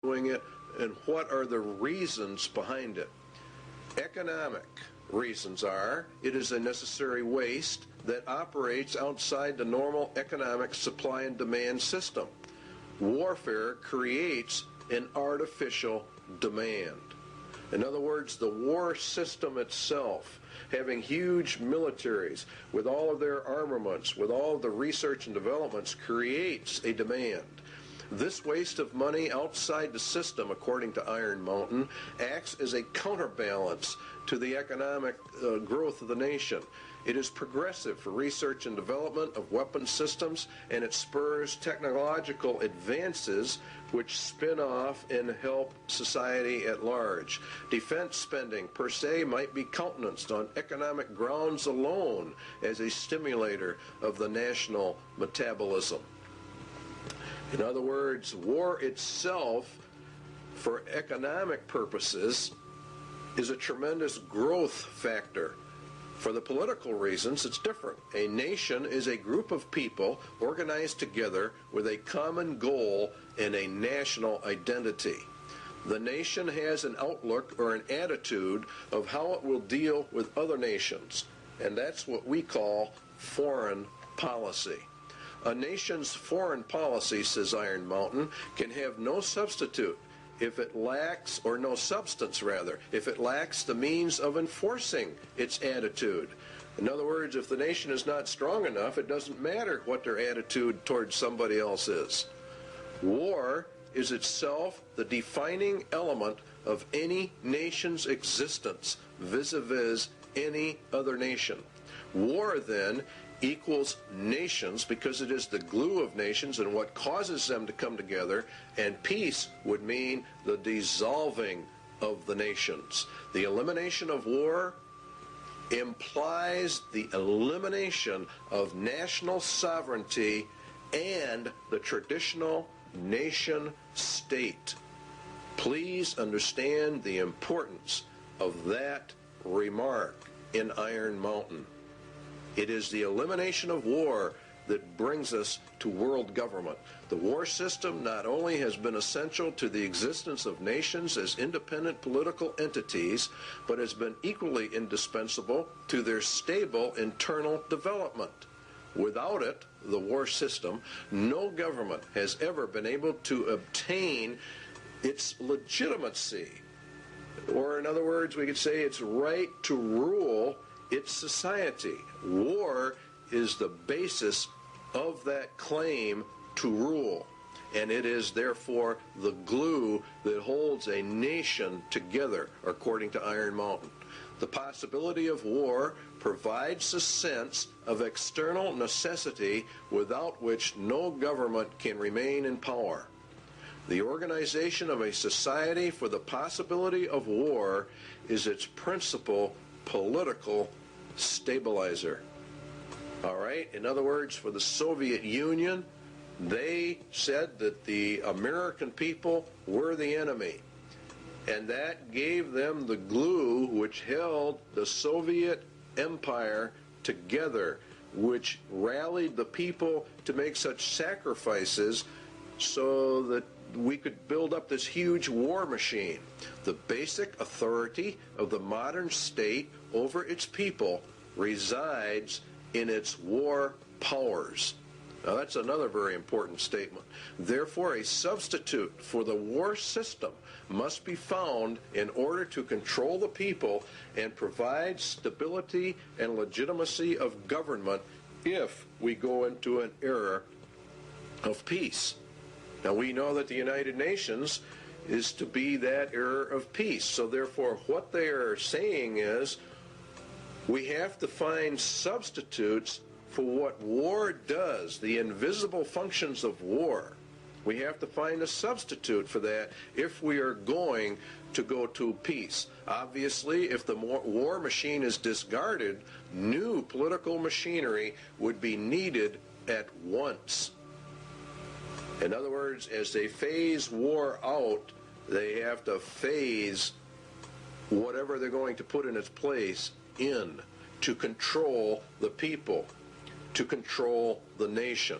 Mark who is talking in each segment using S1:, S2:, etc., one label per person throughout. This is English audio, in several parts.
S1: doing it, and what are the reasons behind it. Economic reasons are, it is a necessary waste that operates outside the normal economic supply and demand system. Warfare creates an artificial demand. In other words, the war system itself, having huge militaries with all of their armaments, with all of the research and developments, creates a demand. This waste of money outside the system, according to Iron Mountain, acts as a counterbalance to the economic growth of the nation. It is progressive for research and development of weapon systems, and it spurs technological advances which spin off and help society at large. Defense spending per se might be countenanced on economic grounds alone as a stimulator of the national metabolism. In other words, war itself, for economic purposes, is a tremendous growth factor. For the political reasons, it's different. A nation is a group of people organized together with a common goal and a national identity. The nation has an outlook or an attitude of how it will deal with other nations, and that's what we call foreign policy. A nation's foreign policy, says Iron Mountain, can have no substitute if it lacks, or no substance rather, if it lacks the means of enforcing its attitude. In other words, if the nation is not strong enough, it doesn't matter what their attitude towards somebody else is. War is itself the defining element of any nation's existence vis-a-vis any other nation. War, then, equals nations because it is the glue of nations and what causes them to come together, and peace would mean the dissolving of the nations. The elimination of war implies the elimination of national sovereignty and the traditional nation state. Please understand the importance of that remark in Iron Mountain. It is the elimination of war that brings us to world government. The war system not only has been essential to the existence of nations as independent political entities, but has been equally indispensable to their stable internal development. Without it, the war system, no government has ever been able to obtain its legitimacy. Or in other words, we could say its right to rule its society. War is the basis of that claim to rule, and it is therefore the glue that holds a nation together, according to Iron Mountain. The possibility of war provides a sense of external necessity without which no government can remain in power. The organization of a society for the possibility of war is its principal political stabilizer. All right? In other words, for the Soviet Union, they said that the American people were the enemy. And that gave them the glue which held the Soviet Empire together, which rallied the people to make such sacrifices so that we could build up this huge war machine. The basic authority of the modern state over its people resides in its war powers. Now that's another very important statement. Therefore, a substitute for the war system must be found in order to control the people and provide stability and legitimacy of government if we go into an era of peace. Now we know that the United Nations is to be that era of peace. So therefore, what they are saying is we have to find substitutes for what war does, the invisible functions of war. We have to find a substitute for that if we are going to go to peace. Obviously, if the war machine is discarded, new political machinery would be needed at once. In other words, as they phase war out, they have to phase whatever they're going to put in its place in to control the people, to control the nation.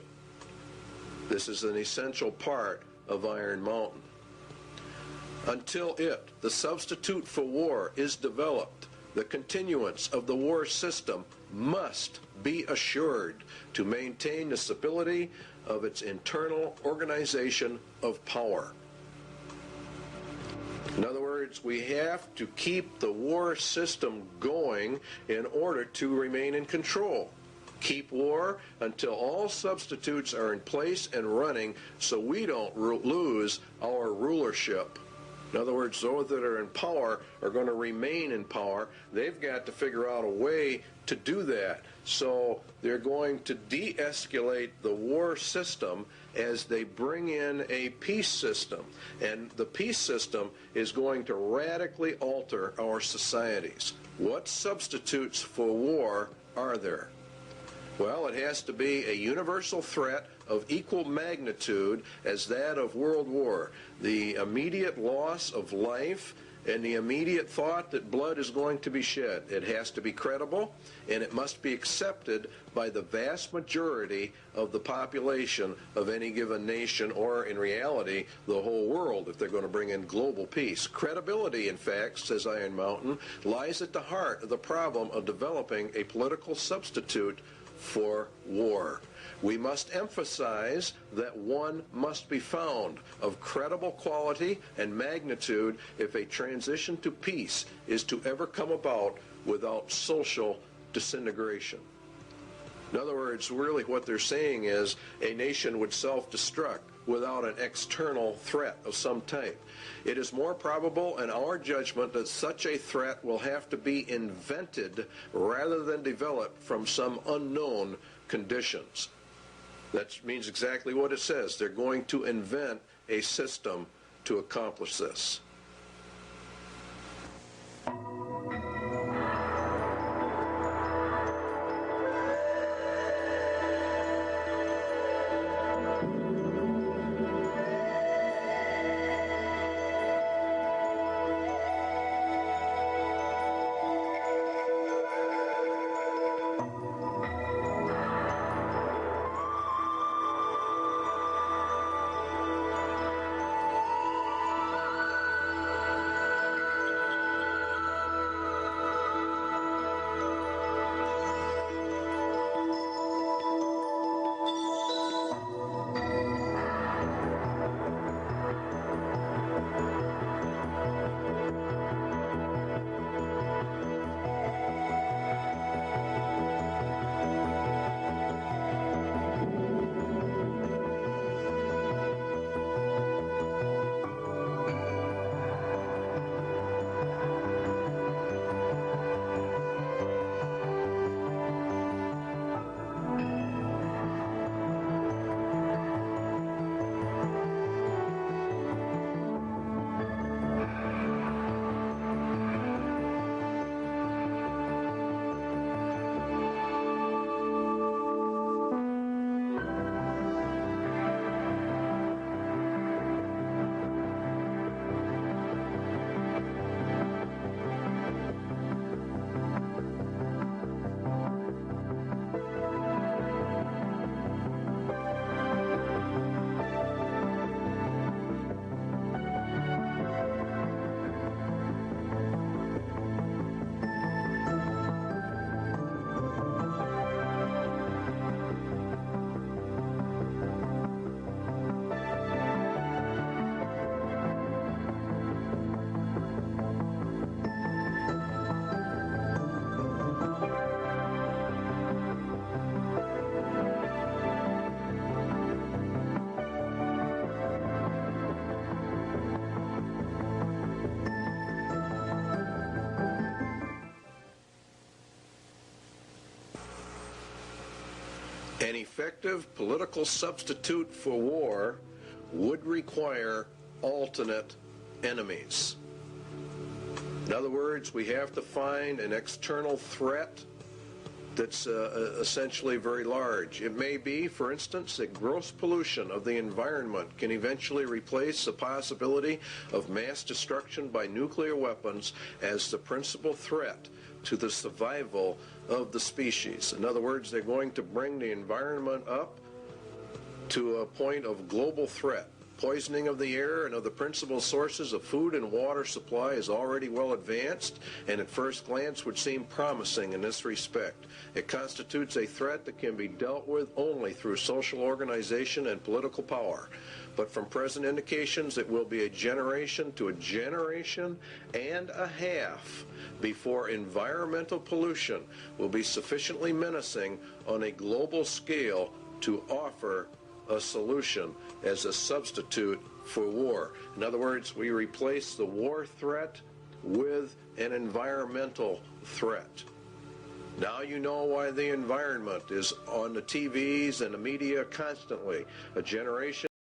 S1: This is an essential part of Iron Mountain. Until it, the substitute for war, is developed, the continuance of the war system must be assured to maintain the stability of its internal organization of power. In other words, we have to keep the war system going in order to remain in control. Keep war until all substitutes are in place and running so we don't lose our rulership. In other words, those that are in power are going to remain in power. They've got to figure out a way to do that. So they're going to de-escalate the war system as they bring in a peace system. And the peace system is going to radically alter our societies. What substitutes for war are there? Well, it has to be a universal threat of equal magnitude as that of World War. The immediate loss of life and the immediate thought that blood is going to be shed. It has to be credible, and it must be accepted by the vast majority of the population of any given nation, or in reality, the whole world, if they're going to bring in global peace. Credibility, in fact, says Iron Mountain, lies at the heart of the problem of developing a political substitute for war. We must emphasize that one must be found of credible quality and magnitude if a transition to peace is to ever come about without social disintegration. In other words, really what they're saying is a nation would self-destruct without an external threat of some type. It is more probable in our judgment that such a threat will have to be invented rather than developed from some unknown conditions. That means exactly what it says. They're going to invent a system to accomplish this. An effective political substitute for war would require alternate enemies. In other words, we have to find an external threat that's essentially very large. It may be, for instance, that gross pollution of the environment can eventually replace the possibility of mass destruction by nuclear weapons as the principal threat to the survival of the species. In other words, they're going to bring the environment up to a point of global threat. Poisoning of the air and of the principal sources of food and water supply is already well advanced, and at first glance would seem promising in this respect. It constitutes a threat that can be dealt with only through social organization and political power. But from present indications, it will be a generation to a generation and a half before environmental pollution will be sufficiently menacing on a global scale to offer a solution as a substitute for war. In other words, we replace the war threat with an environmental threat. Now you know why the environment is on the TVs and the media constantly. A generation